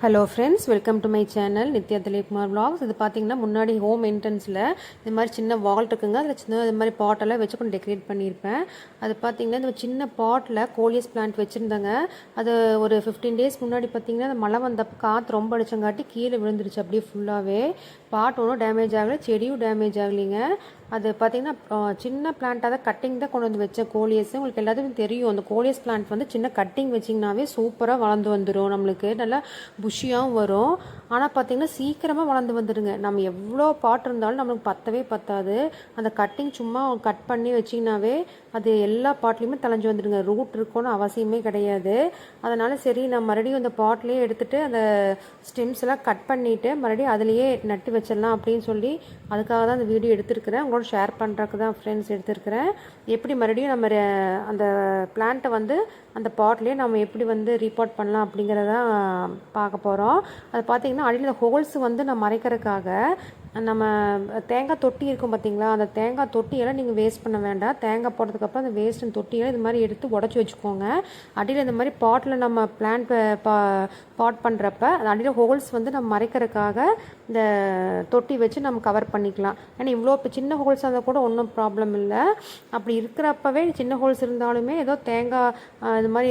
Hello friends, welcome to my channel Nithya Dilipkumar vlogs. இது பார்த்தீங்கன்னா முன்னாடி ஹோம் என்ட்ரன்ஸில் இது மாதிரி சின்ன வால் இருக்குங்க. அதில் சின்ன இது மாதிரி பாட்டெல்லாம் வச்சு கொஞ்சம் டெக்கரேட் பண்ணியிருப்பேன். அது பார்த்தீங்கன்னா இந்த சின்ன பாட்டில் கோலியஸ் பிளான்ட் வச்சுருந்தாங்க. அது ஒரு 15 days முன்னாடி பார்த்தீங்கன்னா அந்த மழை வந்தப்போ காற்று ரொம்ப அடிச்சங்காட்டி கீழே விழுந்துருச்சு. அப்படியே ஃபுல்லாகவே பாட் ஒன்றும் டேமேஜ் ஆகலை, செடியும் டேமேஜ் ஆகலைங்க. அது பார்த்திங்கன்னா சின்ன பிளான்ட்டாக தான் கட்டிங் தான் கொண்டு வந்து வச்ச கோலியஸ். உங்களுக்கு எல்லாத்துக்கும் தெரியும், அந்த கோலியஸ் பிளான்ட் வந்து சின்ன கட்டிங் வச்சிங்கனாவே சூப்பராக வளர்ந்து வந்துடும், நம்மளுக்கு நல்லா புஷியாகவும் வரும். ஆனால் பார்த்திங்கன்னா சீக்கிரமாக வளர்ந்து வந்துடுங்க. நம்ம எவ்வளோ பாட் இருந்தாலும் நம்மளுக்கு பத்தவே பத்தாது. அந்த கட்டிங் சும்மா கட் பண்ணி வச்சிங்கனாவே அது எல்லா பாட்லேயுமே தலைஞ்சு வந்துடுங்க. ரூட் இருக்குன்னு அவசியமே கிடையாது. அதனால் சரி, நான் மறுபடியும் அந்த பாட்லேயே எடுத்துகிட்டு அந்த ஸ்டெம்ஸ் எல்லாம் கட் பண்ணிவிட்டு மறுபடியும் அதிலேயே நட்டு வச்சிடலாம் அப்படின்னு சொல்லி அதுக்காக தான் அந்த வீடியோ எடுத்துருக்கிறேன். உங்களோட ஷேர் பண்ணுறதுக்கு தான் ஃப்ரெண்ட்ஸ் எடுத்துருக்கிறேன். எப்படி மறுபடியும் நம்ம அந்த பிளான்ட்டை வந்து அந்த பாட்லேயே நம்ம எப்படி வந்து ரீபாட் பண்ணலாம் அப்படிங்கிறதான் பார்க்க போகிறோம். அது பார்த்திங்கன்னா அடியில் ஹோல்ஸ் வந்து நான் மறைக்கிறதுக்காக நம்ம தேங்காய் தொட்டி இருக்கும் பார்த்தீங்களா, அந்த தேங்காய் தொட்டியெல்லாம் நீங்கள் வேஸ்ட் பண்ண வேண்டாம். தேங்காய் போட்டதுக்கப்புறம் அந்த வேஸ்ட் தொட்டியெல்லாம் இது மாதிரி எடுத்து உடச்சி வச்சுக்கோங்க. அடியில் இந்த மாதிரி பாட்டில் நம்ம பிளான்ட் பாட் பண்ணுறப்ப அடியில் ஹோல்ஸ் வந்து நம்ம மறைக்கிறதுக்காக இந்த தொட்டி வச்சு நம்ம கவர் பண்ணிக்கலாம். ஏன்னா இவ்வளோ சின்ன ஹோல்ஸ் இருந்தால் கூட ஒன்றும் ப்ராப்ளம் இல்லை. அப்படி இருக்கிறப்பவே சின்ன ஹோல்ஸ் இருந்தாலுமே ஏதோ தேங்காய் இது மாதிரி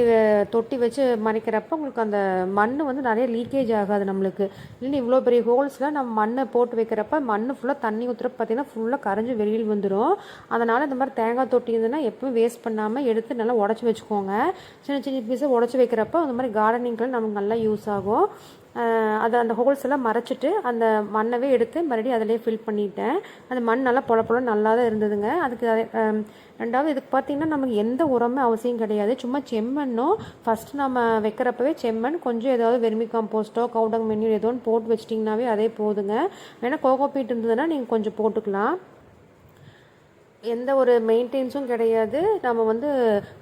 தொட்டி வச்சு மறைக்கிறப்ப உங்களுக்கு அந்த மண் வந்து நிறைய லீக்கேஜ் ஆகாது நம்மளுக்கு. இல்லைன்னா இவ்வளோ பெரிய ஹோல்ஸில் நம்ம மண்ணை போட்டு வைக்கிறப்ப மண் ஃபுல்லாக தண்ணி ஊற்றுறப்ப பார்த்தீங்கன்னா ஃபுல்லாக கரைஞ்சி வெளியில் வந்துடும். அதனால் இந்த மாதிரி தேங்காய் தொட்டி இருந்ததுன்னா எப்பவும் வேஸ்ட் பண்ணாமல் எடுத்து நல்லா உடச்சி வச்சுக்கோங்க. சின்ன சின்ன பீஸை உடச்சி வைக்கிறப்ப அந்த மாதிரி கார்டனிங்கில் நமக்கு நல்லா யூஸ் ஆகும். அதை அந்த ஹோல்ஸ் எல்லாம் மறைச்சிட்டு அந்த மண்ணவே எடுத்து மறுபடியும் அதிலே ஃபில் பண்ணிட்டேன். அந்த மண் நல்லா பொல நல்லா தான் இருந்ததுங்க. அதுக்கு ரெண்டாவது இதுக்கு பார்த்திங்கன்னா நமக்கு எந்த உரமே அவசியம் கிடையாது. சும்மா செம்மண்ணும் ஃபஸ்ட்டு நம்ம வைக்கிறப்பவே செம்மண் கொஞ்சம் ஏதாவது வெர்மி காம்போஸ்ட்டோ கவுடங் மென்யூ ஏதோ ஒன்று போட்டு வச்சிட்டிங்கனாவே அதே போதுங்க. வேணால் கோகோபீட் இருந்ததுன்னா நீங்கள் கொஞ்சம் போட்டுக்கலாம். எந்த ஒரு மெயின்டெனன்ஸும் கிடையாது. நம்ம வந்து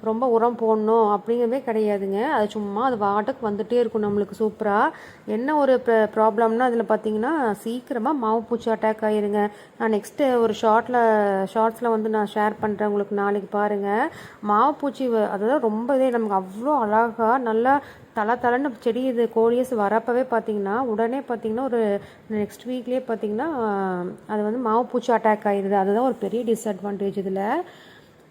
ரொம்ப உரம் போடணும் அப்படிங்கிறதே கிடையாதுங்க. அது சும்மா அது வாட்டுக்கு வந்துகிட்டே இருக்கும் நம்மளுக்கு சூப்பராக. என்ன ஒரு ப்ராப்ளம்னா அதில் பார்த்தீங்கன்னா சீக்கிரமாக மாவு பூச்சி அட்டாக் ஆகிருங்க. நான் நெக்ஸ்ட்டு ஒரு ஷார்ட்ஸில் வந்து நான் ஷேர் பண்ணுறேன் உங்களுக்கு, நாளைக்கு பாருங்கள். மாவு பூச்சி அதெல்லாம் ரொம்ப இதே நமக்கு அவ்வளோ அழகாக நல்லா தலைன்னு செடி இது கோலியஸ் வரப்பவே பார்த்திங்கன்னா உடனே பார்த்திங்கன்னா ஒரு நெக்ஸ்ட் வீக்லேயே பார்த்திங்கன்னா அது வந்து மாவு பூச்சி அட்டாக் ஆகிடுது. அதுதான் ஒரு பெரிய டிஸ்அட்வான்டேஜ் இதில்.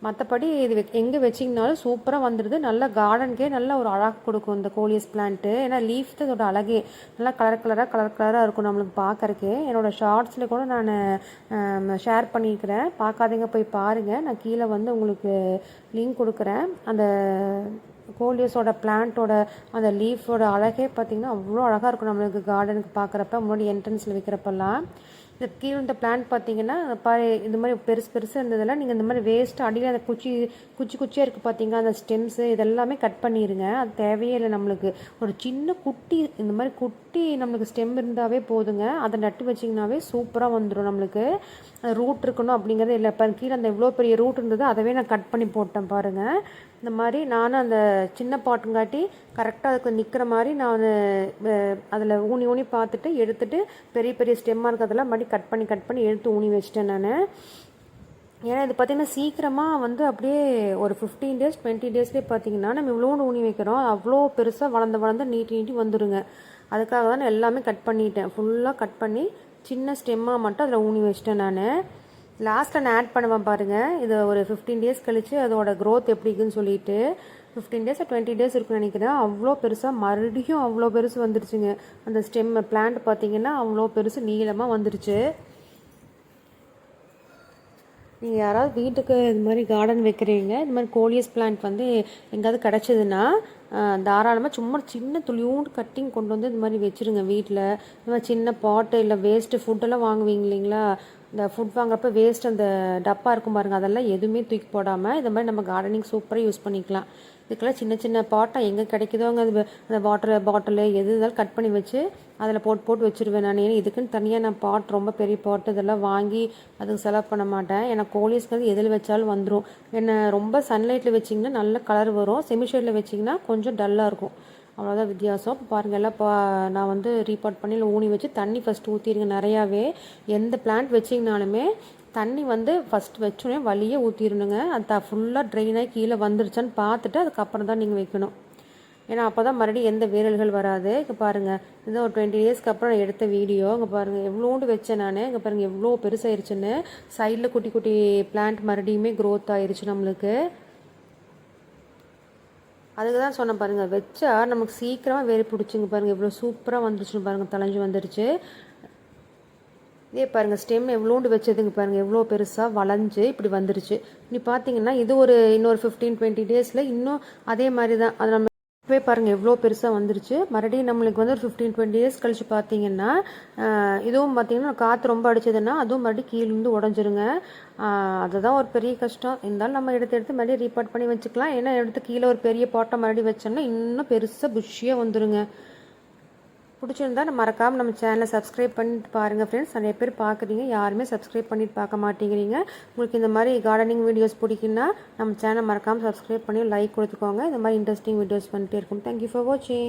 மற்றபடி இது எங்கே வச்சிங்கனாலும் சூப்பராக வந்துடுது. நல்லா கார்டனுக்கே நல்ல ஒரு அழகு கொடுக்கும் இந்த கோலியஸ் பிளான்ட்டு. ஏன்னா லீஃப் தான் இதோட அழகே. நல்லா கலர் கலராக இருக்கும் நம்மளுக்கு பார்க்குறக்கே. என்னோடய ஷார்ட்ஸில் கூட நான் ஷேர் பண்ணியிருக்கிறேன், பார்க்காதீங்க போய் பாருங்கள். நான் கீழே வந்து உங்களுக்கு லிங்க் கொடுக்குறேன். அந்த கோலியஸோட பிளான்ட்டோட அந்த லீஃபோட அழகே பார்த்திங்கன்னா அவ்வளோ அழகாக இருக்கும் நம்மளுக்கு கார்டனுக்கு பார்க்குறப்ப. முன்னாடி என்ட்ரன்ஸில் வைக்கிறப்பெல்லாம் இந்த கீழே இந்த பிளான்ட் பார்த்தீங்கன்னா இந்த மாதிரி பெருசாக இருந்ததெல்லாம் நீங்கள் இந்த மாதிரி வேஸ்ட்டு அடியில் அந்த குச்சியாக இருக்குது பார்த்தீங்கன்னா அந்த ஸ்டெம்ஸு இதெல்லாமே கட் பண்ணிடுங்க. அது தேவையே இல்லை நம்மளுக்கு. ஒரு சின்ன இந்த மாதிரி குட்டி நம்மளுக்கு ஸ்டெம் இருந்தாவே போதுங்க. அதை நட்டு வச்சிங்கனாவே சூப்பராக வந்துடும் நம்மளுக்கு. ரூட் இருக்கணும் அப்படிங்கிறது இல்லை. இப்போ கீழே அந்த எவ்வளோ பெரிய ரூட் இருந்தது அதவே நான் கட் பண்ணி போட்டேன் பாருங்கள். இந்த மாதிரி நானும் அந்த சின்ன பாட்டுங்காட்டி கரெக்டாக அதுக்கு நிற்கிற மாதிரி நான் அதில் ஊனி பார்த்துட்டு எடுத்துகிட்டு பெரிய ஸ்டெம்மாக இருக்கிறதெல்லாம் மறுபடியும் கட் பண்ணி எடுத்து ஊனி வச்சிட்டேன் நான். ஏன்னா இது பார்த்திங்கன்னா சீக்கிரமாக வந்து அப்படியே ஒரு 15 days 20 daysலேயே பார்த்திங்கன்னா நம்ம இவ்வளோன்னு ஊனி வைக்கிறோம். அவ்வளோ பெருசாக வளர்ந்து நீட்டி வந்துடுங்க. அதுக்காக தான் நான் எல்லாமே கட் பண்ணிட்டேன். ஃபுல்லாக கட் பண்ணி சின்ன ஸ்டெம்மாக மட்டும் அதில் ஊனி வச்சிட்டேன் நான். லாஸ்ட்டில் நான் ஆட் பண்ணுவேன் பாருங்கள். இது ஒரு 15 days கழித்து அதோட க்ரோத் எப்படி இருக்குன்னு சொல்லிட்டு 15 days 20 days இருக்குன்னு நினைக்கிறேன். அவ்வளோ பெருசாக மறுபடியும் அவ்வளோ பெருசு வந்துருச்சுங்க. அந்த ஸ்டெம் பிளான்ட் பார்த்திங்கன்னா அவ்வளோ பெருசு நீளமாக வந்துருச்சு. நீங்கள் யாராவது வீட்டுக்கு இது மாதிரி கார்டன் வைக்கிறீங்க, இது மாதிரி கோலியஸ் பிளான்ட் வந்து எங்கேயாவது கிடச்சிதுன்னா தாராளமாக சும்மா சின்ன துளியூண்டு கட்டிங் கொண்டு வந்து இது மாதிரி வச்சுருங்க வீட்டில். இந்த மாதிரி சின்ன பாட்டு இல்லை வேஸ்ட்டு ஃபுட்டெல்லாம் வாங்குவீங்க இல்லைங்களா, இந்த ஃபுட் வாங்குறப்ப வேஸ்ட் அந்த டப்பா இருக்கும் பாருங்கள், அதெல்லாம் எதுவுமே தூக்கி போடாமல் இந்த மாதிரி நம்ம கார்டனிங் சூப்பராக யூஸ் பண்ணிக்கலாம். இதுக்கெல்லாம் சின்ன பாட்டாக எங்கே கிடைக்குதோங்க அந்த வாட்டர் பாட்டிலு எது இருந்தாலும் கட் பண்ணி வச்சு அதில் போட்டு வச்சுருவேன் நான். ஏன்னா இதுக்குன்னு தனியாக நான் பாட் ரொம்ப பெரிய பாட்டு இதெல்லாம் வாங்கி அதுக்கு செலவு பண்ண மாட்டேன். ஏன்னா கோலியஸ்க்கு எதில் வச்சாலும் வந்துடும். என்ன ரொம்ப சன்லைட்டில் வச்சிங்கன்னா நல்ல கலர் வரும், செமிஷேடில் வச்சிங்கன்னா கொஞ்சம் டல்லாக இருக்கும். அவ்வளோதான் வித்தியாசம். இப்போ பாருங்கள் எல்லாம் நான் வந்து ரீபாட் பண்ணி ஊனி வச்சு தண்ணி ஃபஸ்ட்டு ஊற்றிடுங்க நிறையாவே. எந்த பிளான்ட் வச்சிங்கனாலுமே தண்ணி வந்து ஃபஸ்ட்டு வச்சோடனே வழியே ஊற்றிடணுங்க. அது ஃபுல்லாக ட்ரெயின் ஆகி கீழே வந்துருச்சான்னு பார்த்துட்டு அதுக்கப்புறம் தான் நீங்கள் வைக்கணும். ஏன்னா அப்போ தான் மறுபடியும் எந்த வேரல்கள் வராது. இங்கே பாருங்கள், இது ஒரு 20 டேஸ்க்கு அப்புறம் நான் எடுத்த வீடியோ. இங்கே பாருங்கள் எவ்வளோண்டு வச்சேன் நான். இங்கே பாருங்கள் எவ்வளோ பெருசாயிருச்சுன்னு. சைடில் குட்டி குட்டி பிளான்ட் மறுபடியுமே க்ரோத் ஆயிருச்சு நம்மளுக்கு. அதுக்கு தான் சொன்னேன் பாருங்கள், வச்சா நமக்கு சீக்கிரமாக வேறு பிடிச்சிங்க. பாருங்கள் எவ்வளோ சூப்பராக வந்துருச்சுன்னு பாருங்கள், தளைஞ்சு வந்துருச்சு. இதே பாருங்கள் ஸ்டெம் எவ்வளோண்டு வச்சதுங்க பாருங்கள், எவ்வளோ பெருசாக வளைஞ்சு இப்படி வந்துருச்சு. இப்படி பார்த்தீங்கன்னா இது ஒரு இன்னொரு 15-20 டேஸில் இன்னும் அதே மாதிரி தான். அது நம்ம இப்போவே பாருங்கள் எவ்வளோ பெருசாக வந்துருச்சு. மறுபடியும் நம்மளுக்கு வந்து ஒரு 15-20 டேஸ் கழிச்சு பார்த்தீங்கன்னா இதுவும் பார்த்தீங்கன்னா காற்று ரொம்ப அடிச்சதுன்னா அதுவும் மறுபடியும் கீழேருந்து உடஞ்சிருங்க. அதுதான் ஒரு பெரிய கஷ்டம். இருந்தாலும் நம்ம எடுத்து மறுபடியும் ரீபார்ட் பண்ணி வச்சுக்கலாம். ஏன்னா எடுத்து கீழே ஒரு பெரிய பாட்டை மறுபடியும் வச்சோம்னா இன்னும் பெருசாக புஷ்ஷியாக வந்துருங்க. பிடிச்சிருந்தா மறக்காமல் நம்ம சேனலை சப்ஸ்கிரைப் பண்ணிட்டு பாருங்கள் ஃப்ரெண்ட்ஸ். நிறைய பேர் பார்க்குறீங்க, யாருமே சப்ஸ்கிரைப் பண்ணிட்டு பார்க்க மாட்டேங்கிறீங்க. உங்களுக்கு இந்த மாதிரி கார்டனிங் வீடியோஸ் பிடிக்குன்னா நம்ம சேனலை மறக்காமல் சப்ஸ்கிரைப் பண்ணி லைக் கொடுத்துக்கோங்க. இந்த மாதிரி இன்ட்ரெஸ்டிங் வீடியோஸ் பண்ணிட்டே இருக்கும். தேங்க்யூ ஃபார் வாட்சிங்.